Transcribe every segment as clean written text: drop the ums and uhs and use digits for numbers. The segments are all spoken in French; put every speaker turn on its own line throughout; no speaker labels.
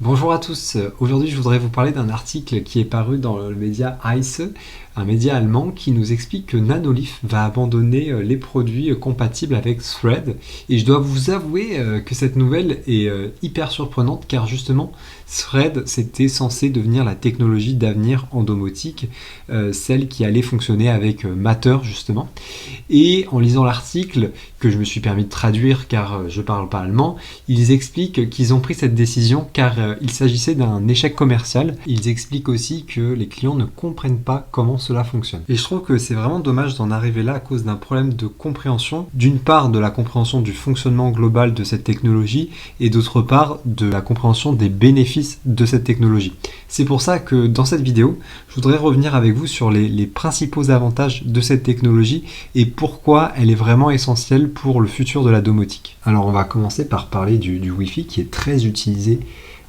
Bonjour à tous, aujourd'hui je voudrais vous parler d'un article qui est paru dans le média Ice, un média allemand qui nous explique que Nanolith va abandonner les produits compatibles avec Thread. Et je dois vous avouer que cette nouvelle est hyper surprenante car justement Thread c'était censé devenir la technologie d'avenir en domotique, celle qui allait fonctionner avec Matter justement. Et en lisant l'article que je me suis permis de traduire car je parle pas allemand, ils expliquent qu'ils ont pris cette décision car il s'agissait d'un échec commercial. Ils expliquent aussi que les clients ne comprennent pas comment cela fonctionne. Et je trouve que c'est vraiment dommage d'en arriver là à cause d'un problème de compréhension, d'une part de la compréhension du fonctionnement global de cette technologie et d'autre part de la compréhension des bénéfices de cette technologie. C'est pour ça que dans cette vidéo, je voudrais revenir avec vous sur les principaux avantages de cette technologie et pourquoi elle est vraiment essentielle pour le futur de la domotique. Alors on va commencer par parler du Wi-Fi qui est très utilisé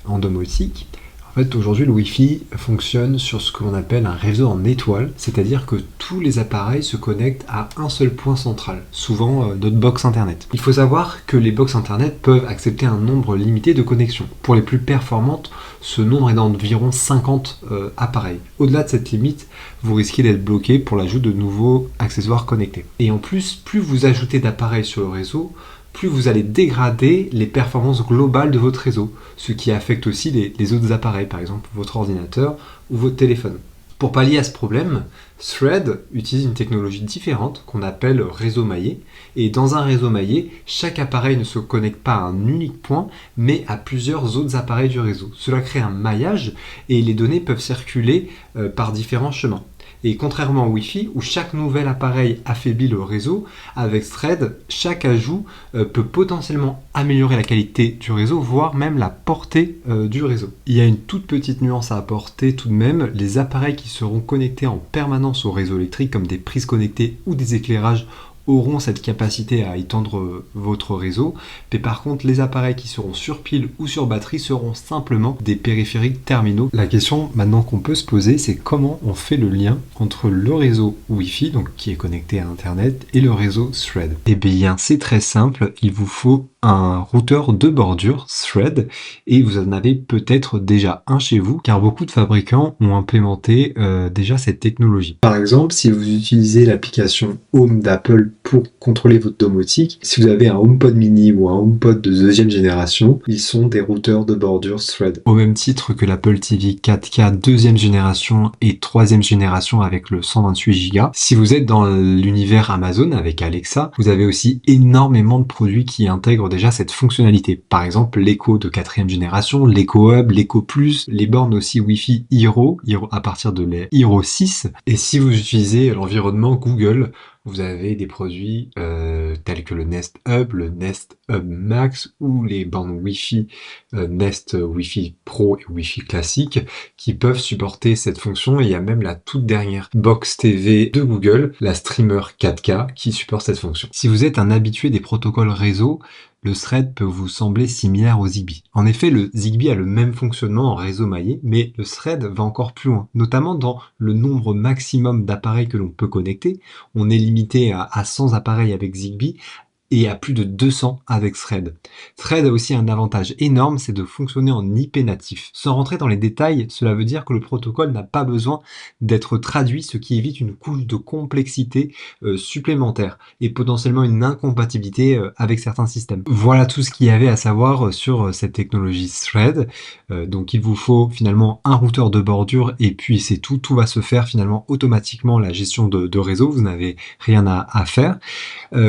en domotique. En fait, aujourd'hui, le Wi-Fi fonctionne sur ce qu'on appelle un réseau en étoile, c'est-à-dire que tous les appareils se connectent à un seul point central, souvent notre box internet. Il faut savoir que les box internet peuvent accepter un nombre limité de connexions. Pour les plus performantes, ce nombre est d'environ 50 appareils. Au-delà de cette limite, vous risquez d'être bloqué pour l'ajout de nouveaux accessoires connectés. Et en plus, plus vous ajoutez d'appareils sur le réseau, plus vous allez dégrader les performances globales de votre réseau, ce qui affecte aussi les autres appareils, par exemple votre ordinateur ou votre téléphone. Pour pallier à ce problème, Thread utilise une technologie différente qu'on appelle réseau maillé. Et dans un réseau maillé, chaque appareil ne se connecte pas à un unique point, mais à plusieurs autres appareils du réseau. Cela crée un maillage et les données peuvent circuler par différents chemins. Et contrairement au Wi-Fi, où chaque nouvel appareil affaiblit le réseau, avec Thread, chaque ajout peut potentiellement améliorer la qualité du réseau, voire même la portée du réseau. Il y a une toute petite nuance à apporter tout de même, les appareils qui seront connectés en permanence au réseau électrique, comme des prises connectées ou des éclairages, auront cette capacité à étendre votre réseau, mais par contre les appareils qui seront sur pile ou sur batterie seront simplement des périphériques terminaux. La question maintenant qu'on peut se poser, c'est comment on fait le lien entre le réseau Wi-Fi, donc qui est connecté à Internet, et le réseau Thread. Eh bien c'est très simple, il vous faut un routeur de bordure Thread et vous en avez peut-être déjà un chez vous car beaucoup de fabricants ont implémenté déjà cette technologie. Par exemple, si vous utilisez l'application Home d'Apple pour contrôler votre domotique, si vous avez un HomePod mini ou un HomePod de deuxième génération, ils sont des routeurs de bordure Thread. Au même titre que l'Apple TV 4K deuxième génération et troisième génération avec le 128 Go. Si vous êtes dans l'univers Amazon avec Alexa, vous avez aussi énormément de produits qui intègrent déjà cette fonctionnalité. Par exemple, l'Echo de quatrième génération, l'Echo Hub, l'Echo Plus, les bornes aussi Wi-Fi Hero à partir de l'Hero 6. Et si vous utilisez l'environnement Google, vous avez des produits tels que le Nest Hub, le Nest Hub Max ou les bornes Wi-Fi Nest Wi-Fi Pro et Wi-Fi classique qui peuvent supporter cette fonction. Et il y a même la toute dernière box TV de Google, la Streamer 4K, qui supporte cette fonction. Si vous êtes un habitué des protocoles réseau, le Thread peut vous sembler similaire au Zigbee. En effet, le Zigbee a le même fonctionnement en réseau maillé, mais le Thread va encore plus loin, notamment dans le nombre maximum d'appareils que l'on peut connecter. On est limité à 100 appareils avec Zigbee, et à plus de 200 avec Thread. Thread a aussi un avantage énorme, c'est de fonctionner en IP natif. Sans rentrer dans les détails, cela veut dire que le protocole n'a pas besoin d'être traduit, ce qui évite une couche de complexité supplémentaire et potentiellement une incompatibilité avec certains systèmes. Voilà tout ce qu'il y avait à savoir sur cette technologie Thread. Donc il vous faut finalement un routeur de bordure et puis c'est tout. Tout va se faire finalement automatiquement, la gestion de réseau, vous n'avez rien à faire.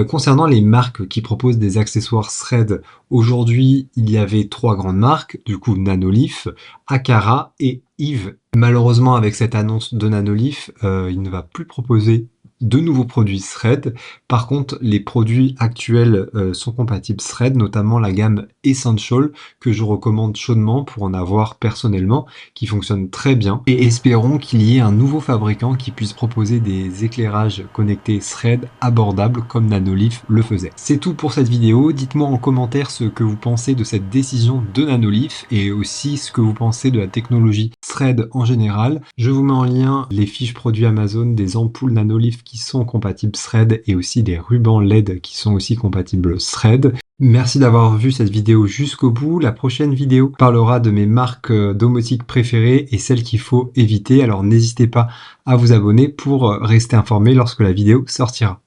Concernant les marques qui proposent des accessoires Thread, aujourd'hui il y avait 3 grandes marques, du coup Nanolith, Aqara et Eve. Malheureusement avec cette annonce de Nanolith, il ne va plus proposer de nouveaux produits Thread. Par contre, les produits actuels sont compatibles Thread, notamment la gamme Essential, que je recommande chaudement pour en avoir personnellement, qui fonctionne très bien. Et espérons qu'il y ait un nouveau fabricant qui puisse proposer des éclairages connectés Thread abordables comme Nanolith le faisait. C'est tout pour cette vidéo. Dites-moi en commentaire ce que vous pensez de cette décision de Nanolith et aussi ce que vous pensez de la technologie Thread en général. Je vous mets en lien les fiches produits Amazon des ampoules Nanolith qui sont compatibles Thread et aussi des rubans LED qui sont aussi compatibles Thread. Merci d'avoir vu cette vidéo jusqu'au bout. La prochaine vidéo parlera de mes marques domotiques préférées et celles qu'il faut éviter. Alors n'hésitez pas à vous abonner pour rester informé lorsque la vidéo sortira.